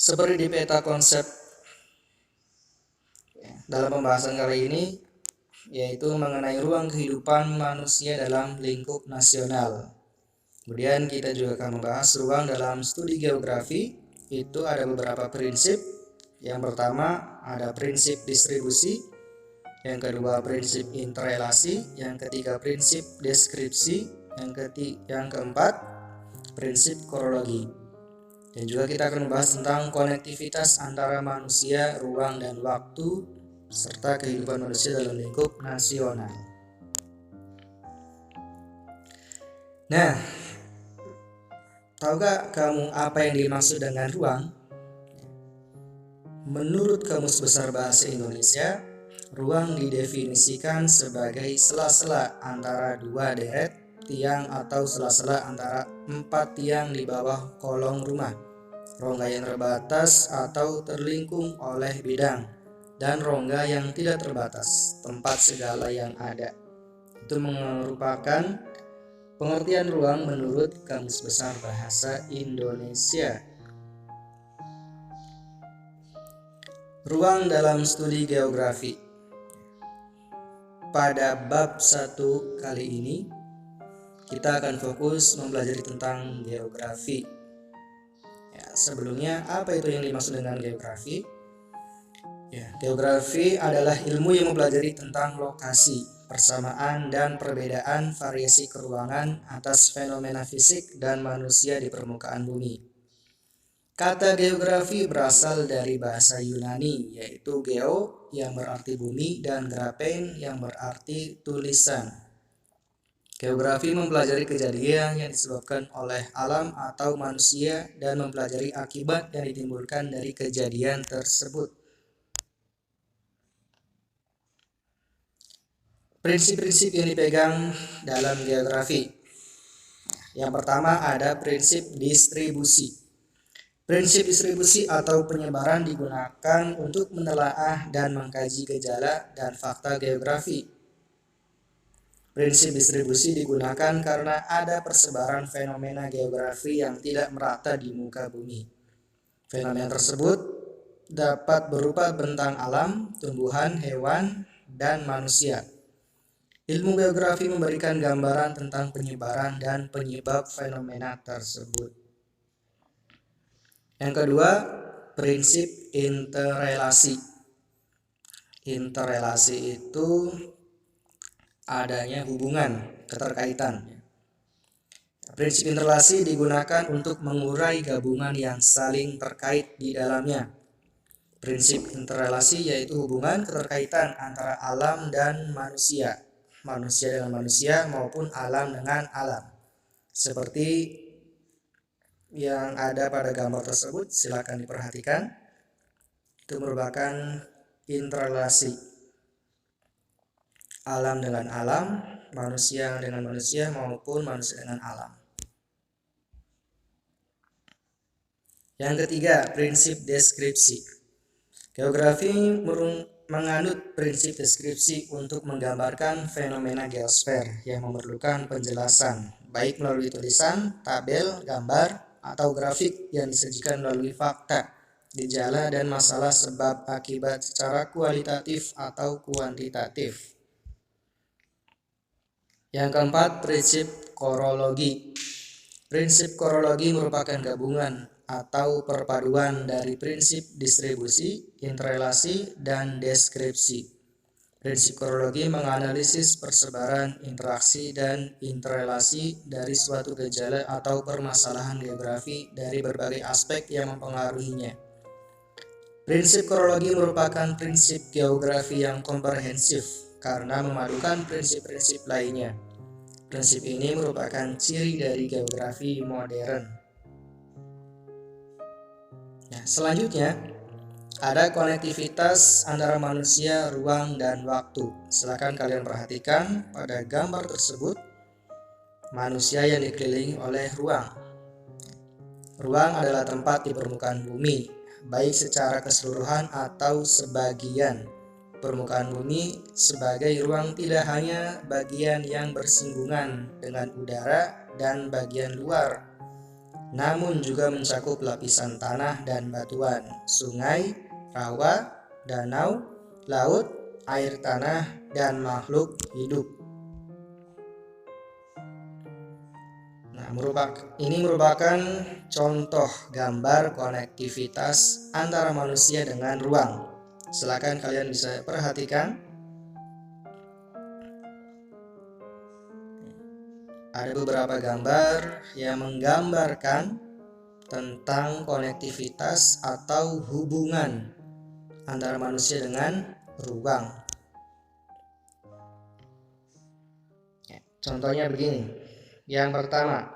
Seperti di peta konsep dalam pembahasan kali ini, yaitu mengenai ruang kehidupan manusia dalam lingkup nasional. Kemudian kita juga akan membahas ruang dalam studi geografi. Itu ada beberapa prinsip. Yang pertama ada prinsip distribusi, yang kedua prinsip interrelasi, yang ketiga prinsip deskripsi, yang keempat prinsip korologi. Dan juga kita akan membahas tentang konektivitas antara manusia, ruang, dan waktu, serta kehidupan manusia dalam lingkup nasional. Nah, tahukah kamu apa yang dimaksud dengan ruang? Menurut Kamus Besar Bahasa Indonesia, ruang didefinisikan sebagai sela-sela antara dua deret tiang atau sela-sela antara 4 tiang di bawah kolong rumah, rongga yang terbatas atau terlingkung oleh bidang, dan rongga yang tidak terbatas, tempat segala yang ada. Itu merupakan pengertian ruang menurut Kamus Besar Bahasa Indonesia. Ruang dalam studi geografi. Pada bab 1 kali ini, kita akan fokus mempelajari tentang geografi. Sebelumnya, apa itu yang dimaksud dengan geografi? Geografi adalah ilmu yang mempelajari tentang lokasi, persamaan dan perbedaan variasi keruangan atas fenomena fisik dan manusia di permukaan bumi. Kata geografi berasal dari bahasa Yunani, yaitu geo yang berarti bumi dan graphein yang berarti tulisan. Geografi mempelajari kejadian yang disebabkan oleh alam atau manusia dan mempelajari akibat yang ditimbulkan dari kejadian tersebut. Prinsip-prinsip yang dipegang dalam geografi. Yang pertama ada prinsip distribusi. Prinsip distribusi atau penyebaran digunakan untuk menelaah dan mengkaji gejala dan fakta geografi. Prinsip distribusi digunakan karena ada persebaran fenomena geografi yang tidak merata di muka bumi. Fenomena tersebut dapat berupa bentang alam, tumbuhan, hewan, dan manusia. Ilmu geografi memberikan gambaran tentang penyebaran dan penyebab fenomena tersebut. Yang kedua, prinsip interrelasi. Interrelasi itu adanya hubungan, keterkaitan. Prinsip interrelasi digunakan untuk mengurai gabungan yang saling terkait di dalamnya. Prinsip interrelasi yaitu hubungan keterkaitan antara alam dan manusia, manusia dengan manusia maupun alam dengan alam. Seperti yang ada pada gambar tersebut, silakan diperhatikan. Itu merupakan interrelasi alam dengan alam, manusia dengan manusia maupun manusia dengan alam. Yang ketiga, prinsip deskripsi. Geografi menganut prinsip deskripsi untuk menggambarkan fenomena geosfer yang memerlukan penjelasan, baik melalui tulisan, tabel, gambar, atau grafik yang disajikan melalui fakta, gejala, dan masalah sebab akibat secara kualitatif atau kuantitatif. Yang keempat, prinsip korologi. Prinsip korologi merupakan gabungan atau perpaduan dari prinsip distribusi, interrelasi, dan deskripsi. Prinsip korologi menganalisis persebaran, interaksi, dan interrelasi dari suatu gejala atau permasalahan geografi dari berbagai aspek yang mempengaruhinya. Prinsip korologi merupakan prinsip geografi yang komprehensif karena memadukan prinsip-prinsip lainnya. Prinsip ini merupakan ciri dari geografi modern. Selanjutnya, ada konektivitas antara manusia, ruang, dan waktu. Silakan kalian perhatikan pada gambar tersebut, manusia yang dikelilingi oleh ruang. Ruang adalah tempat di permukaan bumi, baik secara keseluruhan atau sebagian. Permukaan bumi sebagai ruang tidak hanya bagian yang bersinggungan dengan udara dan bagian luar, namun juga mencakup lapisan tanah dan batuan, sungai, rawa, danau, laut, air tanah, dan makhluk hidup. Nah, ini merupakan contoh gambar konektivitas antara manusia dengan ruang. Silakan kalian bisa perhatikan. Ada beberapa gambar yang menggambarkan tentang konektivitas atau hubungan antara manusia dengan ruang. Contohnya begini. Yang pertama,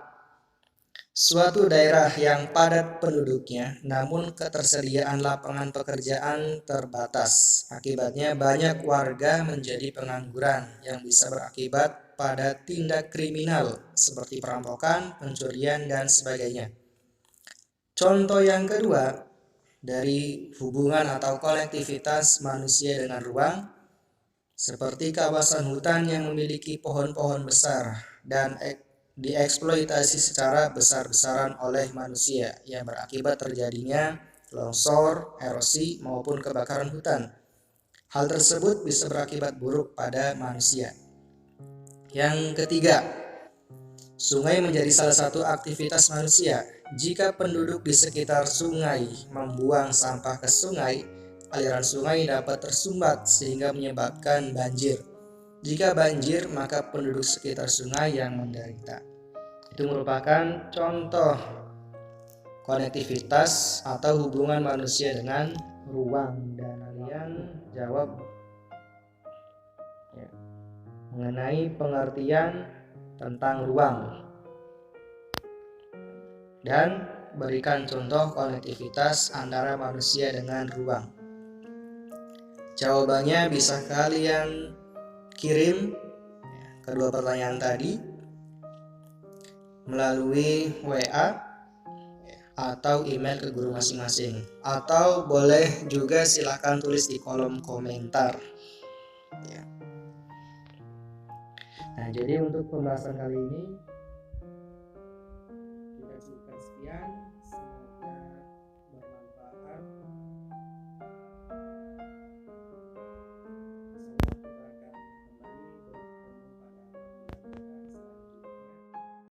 suatu daerah yang padat penduduknya namun ketersediaan lapangan pekerjaan terbatas. Akibatnya banyak warga menjadi pengangguran yang bisa berakibat pada tindak kriminal seperti perampokan, pencurian, dan sebagainya. Contoh yang kedua dari hubungan atau konektivitas manusia dengan ruang, seperti kawasan hutan yang memiliki pohon-pohon besar dan dieksploitasi secara besar-besaran oleh manusia yang berakibat terjadinya longsor, erosi, maupun kebakaran hutan. Hal tersebut bisa berakibat buruk pada manusia. Yang ketiga, sungai menjadi salah satu aktivitas manusia. Jika penduduk di sekitar sungai membuang sampah ke sungai, aliran sungai dapat tersumbat sehingga menyebabkan banjir. Jika banjir, maka penduduk sekitar sungai yang menderita. Itu merupakan contoh konektivitas atau hubungan manusia dengan ruang. Dan kalian jawab ya, mengenai pengertian tentang ruang dan berikan contoh konektivitas antara manusia dengan ruang. Jawabannya bisa kalian kirim kedua pertanyaan tadi melalui WA atau email ke guru masing-masing, atau boleh juga silakan tulis di kolom komentar ya. Nah, jadi untuk pembahasan kali ini kita cukupkan sekian.